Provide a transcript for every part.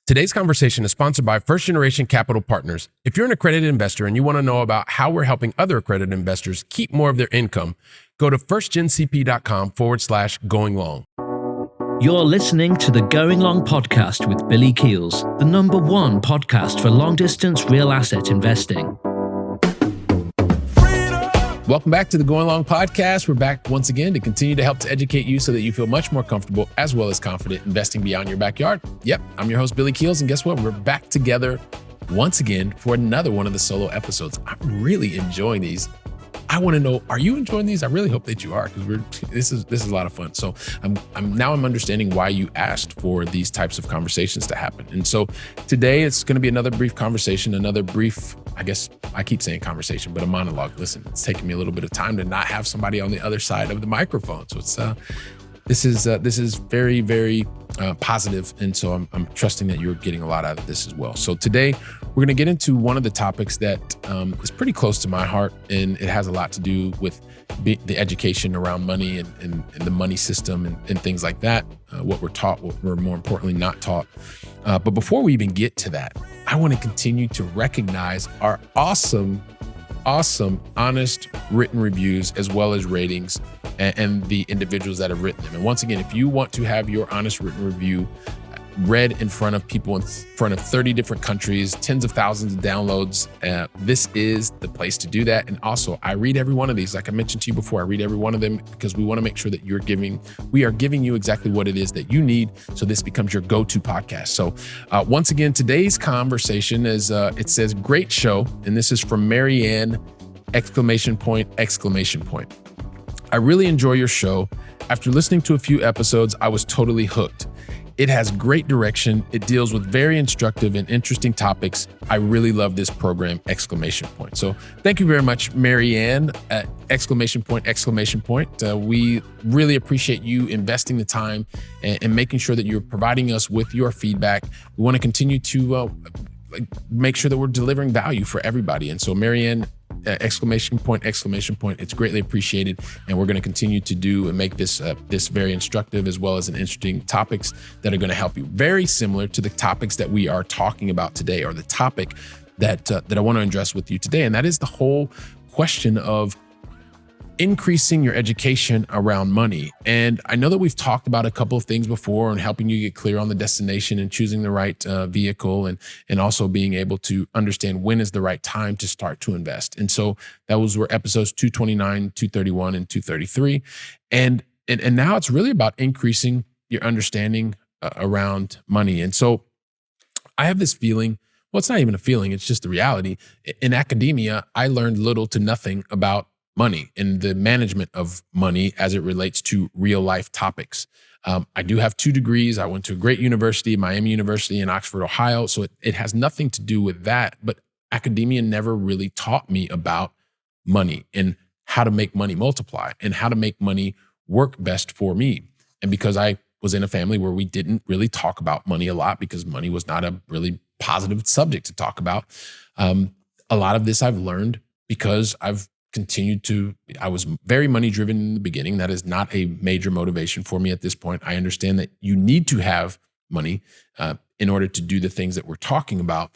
Today's conversation is sponsored by First Generation Capital Partners. If you're an accredited investor and you want to know about how we're helping other accredited investors keep more of their income, go to firstgencp.com/going long. You're listening to the Going Long podcast with Billy Keels, the #1 podcast for long-distance real asset investing. Welcome back to the Going Long podcast. We're back once again to continue to help to educate you so that you feel much more comfortable as well as confident investing beyond your backyard. Yep, I'm your host, Billy Keels, and guess what? We're back together once again for another one of the solo episodes. I'm really enjoying these. I want to know, are you enjoying these? I really hope that you are, because this is a lot of fun. So I'm understanding why you asked for these types of conversations to happen. And so today it's going to be another brief conversation, another brief, I guess I keep saying conversation, but a monologue. Listen, it's taking me a little bit of time to not have somebody on the other side of the microphone. So it's this is very, very positive. And so I'm trusting that you're getting a lot out of this as well. So today we're going to get into one of the topics that is pretty close to my heart, and it has a lot to do with the education around money and the money system and things like that, what we're taught, what we're more importantly not taught. But before we even get to that, I want to continue to recognize our awesome, honest written reviews as well as ratings and the individuals that have written them. And once again, if you want to have your honest written review read in front of people in front of 30 different countries, tens of thousands of downloads, this is the place to do that. And also, I read every one of these. Like I mentioned to you before, I read every one of them because we want to make sure that we are giving you exactly what it is that you need, so this becomes your go-to podcast. So once again, today's conversation is, it says, great show. And this is from Marianne, ! I really enjoy your show. After listening to a few episodes, I was totally hooked. It has great direction. It deals with very instructive and interesting topics. I really love this program! So thank you very much, Marianne, ! We really appreciate you investing the time and making sure that you're providing us with your feedback. We want to continue to make sure that we're delivering value for everybody. And so Marianne, ! It's greatly appreciated. And we're going to continue to do and make this very instructive as well as an interesting topics that are going to help you. Very similar to the topics that we are talking about today, or the topic that I want to address with you today. And that is the whole question of increasing your education around money. And I know that we've talked about a couple of things before and helping you get clear on the destination and choosing the right vehicle and also being able to understand when is the right time to start to invest. And so that were episodes 229, 231, and 233. And now it's really about increasing your understanding around money. And so I have this feeling, well, it's not even a feeling, it's just the reality. In academia, I learned little to nothing about money and the management of money as it relates to real life topics. I do have 2 degrees. I went to a great university, Miami University in Oxford, Ohio. So it has nothing to do with that, but academia never really taught me about money and how to make money multiply and how to make money work best for me. And because I was in a family where we didn't really talk about money a lot because money was not a really positive subject to talk about. A lot of this I've learned because I was very money driven in the beginning. That is not a major motivation for me at this point. I understand that you need to have money in order to do the things that we're talking about.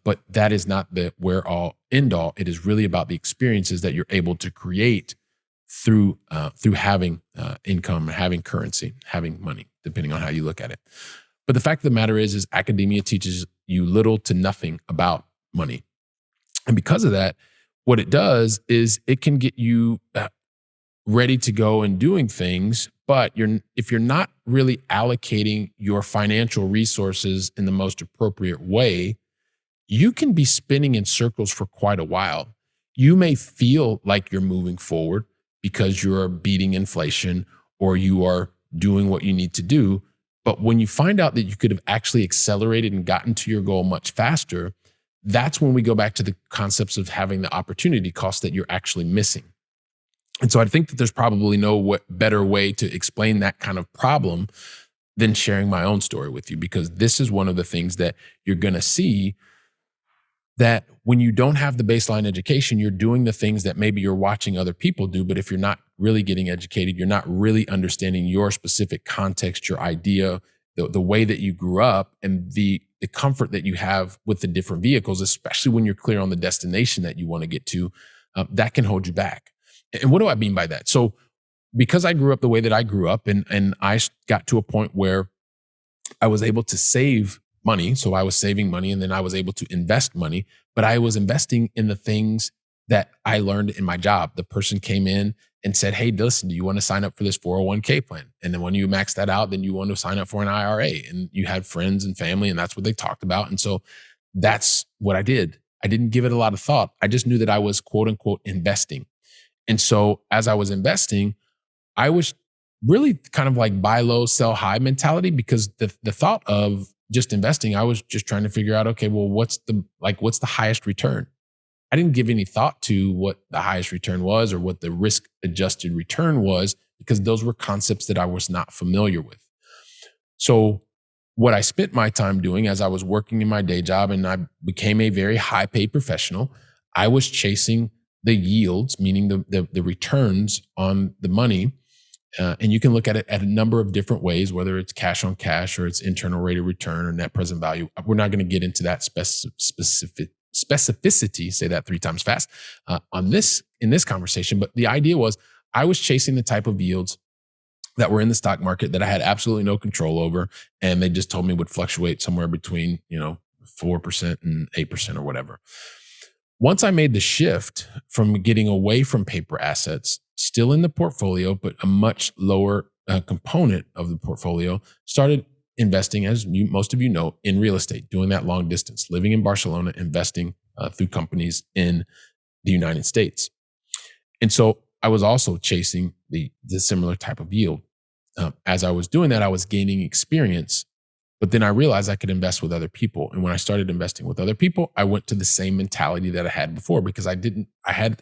But that is not the where all end all. It is really about the experiences that you're able to create through having income, having currency, having money, depending on how you look at it. But the fact of the matter is academia teaches you little to nothing about money. And because of that, what it does is it can get you ready to go and doing things, but if you're not really allocating your financial resources in the most appropriate way, you can be spinning in circles for quite a while. You may feel like you're moving forward because you're beating inflation or you are doing what you need to do. But when you find out that you could have actually accelerated and gotten to your goal much faster, that's when we go back to the concepts of having the opportunity cost that you're actually missing. And so I think that there's probably no better way to explain that kind of problem than sharing my own story with you, because this is one of the things that you're going to see, that when you don't have the baseline education, you're doing the things that maybe you're watching other people do. But if you're not really getting educated, you're not really understanding your specific context, your idea, the way that you grew up, and the the comfort that you have with the different vehicles, especially when you're clear on the destination that you want to get to, that can hold you back. And what do I mean by that? So because I grew up the way that I grew up, and I got to a point where I was able to save money. So I was saving money, and then I was able to invest money, but I was investing in the things that I learned in my job. The person came in and said, "Hey, listen, do you want to sign up for this 401k plan?" And then when you max that out, then you want to sign up for an IRA, and you had friends and family, and that's what they talked about. And so that's what I did. I didn't give it a lot of thought. I just knew that I was quote unquote investing. And so as I was investing, I was really kind of like buy low, sell high mentality, because the thought of just investing, I was just trying to figure out, okay, well, what's the highest return? I didn't give any thought to what the highest return was or what the risk adjusted return was, because those were concepts that I was not familiar with. So what I spent my time doing as I was working in my day job and I became a very high paid professional, I was chasing the yields, meaning the returns on the money. And you can look at it at a number of different ways, whether it's cash on cash or it's internal rate of return or net present value. We're not going to get into that specificity, say that 3 times fast, in this conversation. But the idea was I was chasing the type of yields that were in the stock market that I had absolutely no control over. And they just told me would fluctuate somewhere between, 4% and 8% or whatever. Once I made the shift from getting away from paper assets, still in the portfolio, but a much lower component of the portfolio, started investing, as most of you know, in real estate, doing that long distance, living in Barcelona, investing through companies in the United States. And so I was also chasing the similar type of yield. As I was doing that, I was gaining experience. But then I realized I could invest with other people. And when I started investing with other people, I went to the same mentality that I had before, because I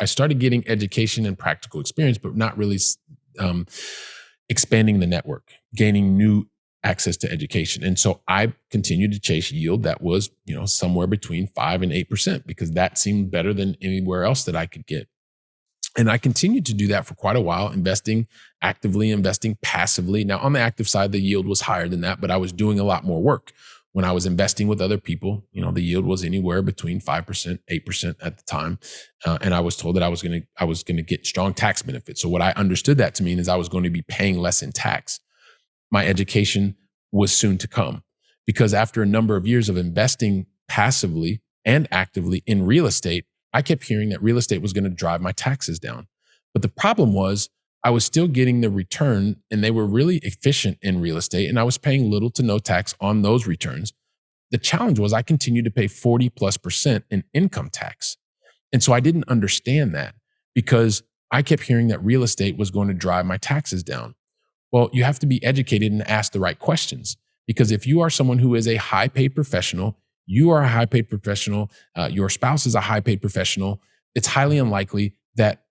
started getting education and practical experience, but not really expanding the network, gaining new access to education. And so I continued to chase yield that was, somewhere between 5 and 8%, because that seemed better than anywhere else that I could get. And I continued to do that for quite a while, investing actively, investing passively. Now, on the active side, the yield was higher than that, but I was doing a lot more work. When I was investing with other people, the yield was anywhere between 5%, 8% at the time. And I was told that I was going to get strong tax benefits. So what I understood that to mean is I was going to be paying less in tax. My education was soon to come, because after a number of years of investing passively and actively in real estate, I kept hearing that real estate was going to drive my taxes down. But the problem was I was still getting the return, and they were really efficient in real estate, and I was paying little to no tax on those returns. The challenge was I continued to pay 40+% in income tax. And so I didn't understand that, because I kept hearing that real estate was going to drive my taxes down. Well, you have to be educated and ask the right questions, because if you are someone who is a high paid professional, you are a high paid professional, your spouse is a high paid professional, it's highly unlikely that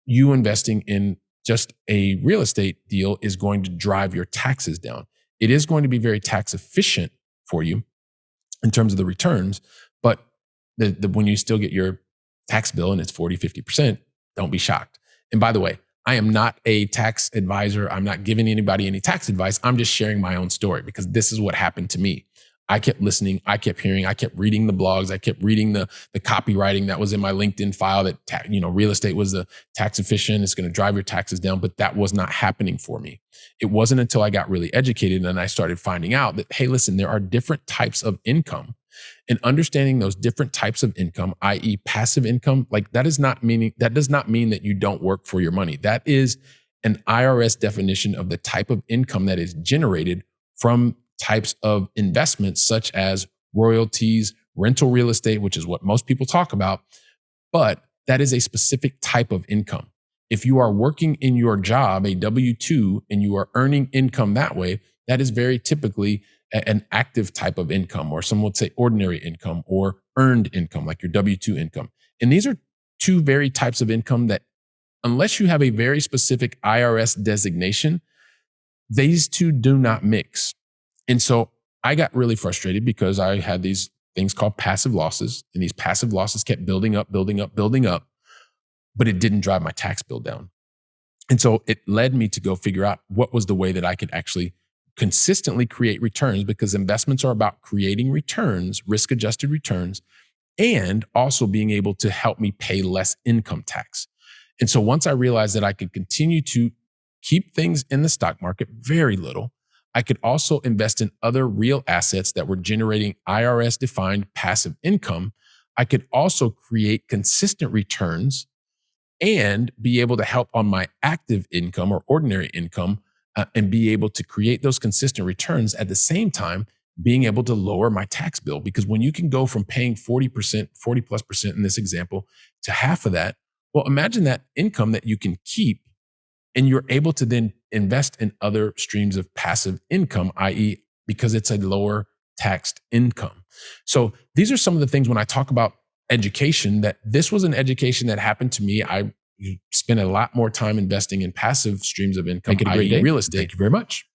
you investing in just a real estate deal is going to drive your taxes down. It is going to be very tax efficient for you in terms of the returns, but when you still get your tax bill and it's 40, 50%, don't be shocked. And by the way, I am not a tax advisor. I'm not giving anybody any tax advice. I'm just sharing my own story, because this is what happened to me. I kept listening, I kept hearing, I kept reading the blogs, I kept reading the copywriting that was in my LinkedIn file that, real estate was the tax efficient, it's going to drive your taxes down, but that was not happening for me. It wasn't until I got really educated and I started finding out that, hey, listen, there are different types of income, and understanding those different types of income, i.e. passive income, that does not mean that you don't work for your money. That is an IRS definition of the type of income that is generated from types of investments such as royalties, rental real estate, which is what most people talk about, but that is a specific type of income. If you are working in your job, a W-2, and you are earning income that way, that is very typically an active type of income, or some would say ordinary income or earned income, like your W-2 income. And these are two very types of income that, unless you have a very specific IRS designation, these two do not mix. And so I got really frustrated, because I had these things called passive losses, and these passive losses kept building up, but it didn't drive my tax bill down. And so it led me to go figure out what was the way that I could actually consistently create returns, because investments are about creating returns, risk-adjusted returns, and also being able to help me pay less income tax. And so once I realized that I could continue to keep things in the stock market, very little, I could also invest in other real assets that were generating IRS-defined passive income. I could also create consistent returns and be able to help on my active income or ordinary income, and be able to create those consistent returns at the same time being able to lower my tax bill. Because when you can go from paying 40%, 40 plus percent in this example, to half of that, well, imagine that income that you can keep and you're able to then invest in other streams of passive income, i.e., because it's a lower taxed income. So these are some of the things when I talk about education, that this was an education that happened to me. I spent a lot more time investing in passive streams of income, i.e. real estate. Thank you very much.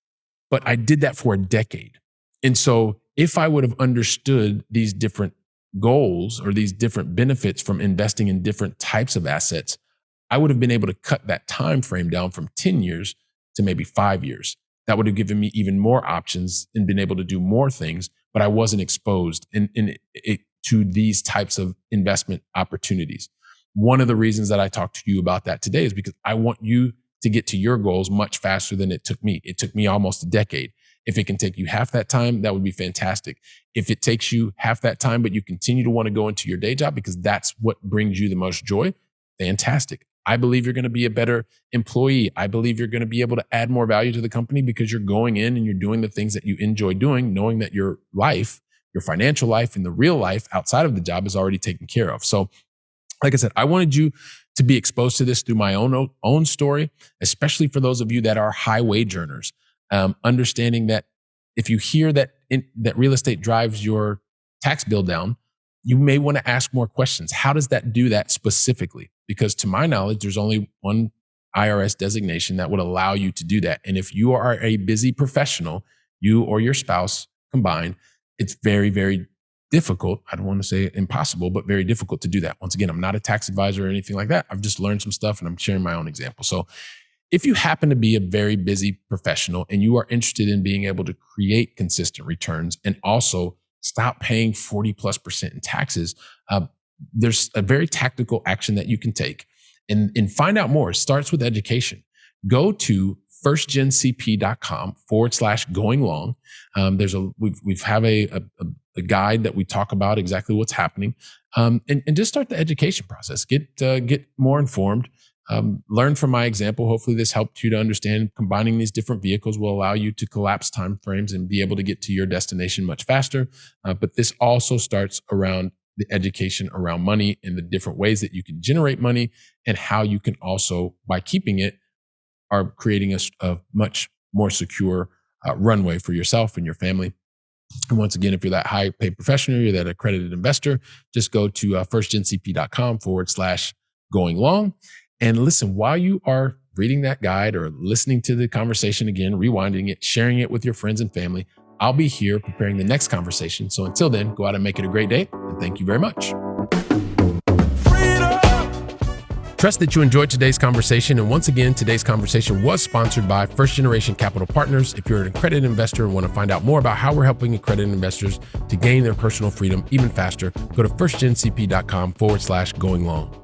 But I did that for a decade. And so if I would have understood these different goals or these different benefits from investing in different types of assets, I would have been able to cut that time frame down from 10 years to maybe 5 years. That would have given me even more options and been able to do more things, but I wasn't exposed to these types of investment opportunities. One of the reasons that I talked to you about that today is because I want you to get to your goals much faster than it took me. It took me almost a decade. If it can take you half that time, that would be fantastic. If it takes you half that time, but you continue to want to go into your day job because that's what brings you the most joy, fantastic. I believe you're going to be a better employee. I believe you're going to be able to add more value to the company because you're going in and you're doing the things that you enjoy doing, knowing that your life, your financial life and the real life outside of the job is already taken care of. So like I said, I wanted you to be exposed to this through my own story, especially for those of you that are high wage earners. Understanding that if you hear that that real estate drives your tax bill down, you may want to ask more questions. How does that do that specifically? Because to my knowledge, there's only one IRS designation that would allow you to do that. And if you are a busy professional, you or your spouse combined, it's very, very difficult. I don't want to say impossible, but very difficult to do that. Once again, I'm not a tax advisor or anything like that. I've just learned some stuff and I'm sharing my own example. So if you happen to be a very busy professional and you are interested in being able to create consistent returns and also stop paying 40+% in taxes, there's a very tactical action that you can take and find out more. It starts with education. Go to firstgencp.com/going long. We have a guide that we talk about exactly what's happening, and just start the education process. Get more informed. Learn from my example. Hopefully this helped you to understand combining these different vehicles will allow you to collapse timeframes and be able to get to your destination much faster. But this also starts around the education around money and the different ways that you can generate money and how you can also, by keeping it, are creating a much more secure runway for yourself and your family. And once again, if you're that high paid professional, you're that accredited investor, just go to firstgencp.com/going long. And listen, while you are reading that guide or listening to the conversation again, rewinding it, sharing it with your friends and family, I'll be here preparing the next conversation. So until then, go out and make it a great day. And thank you very much. Trust that you enjoyed today's conversation. And once again, today's conversation was sponsored by First Generation Capital Partners. If you're an accredited investor and want to find out more about how we're helping accredited investors to gain their personal freedom even faster, go to firstgencp.com/going long.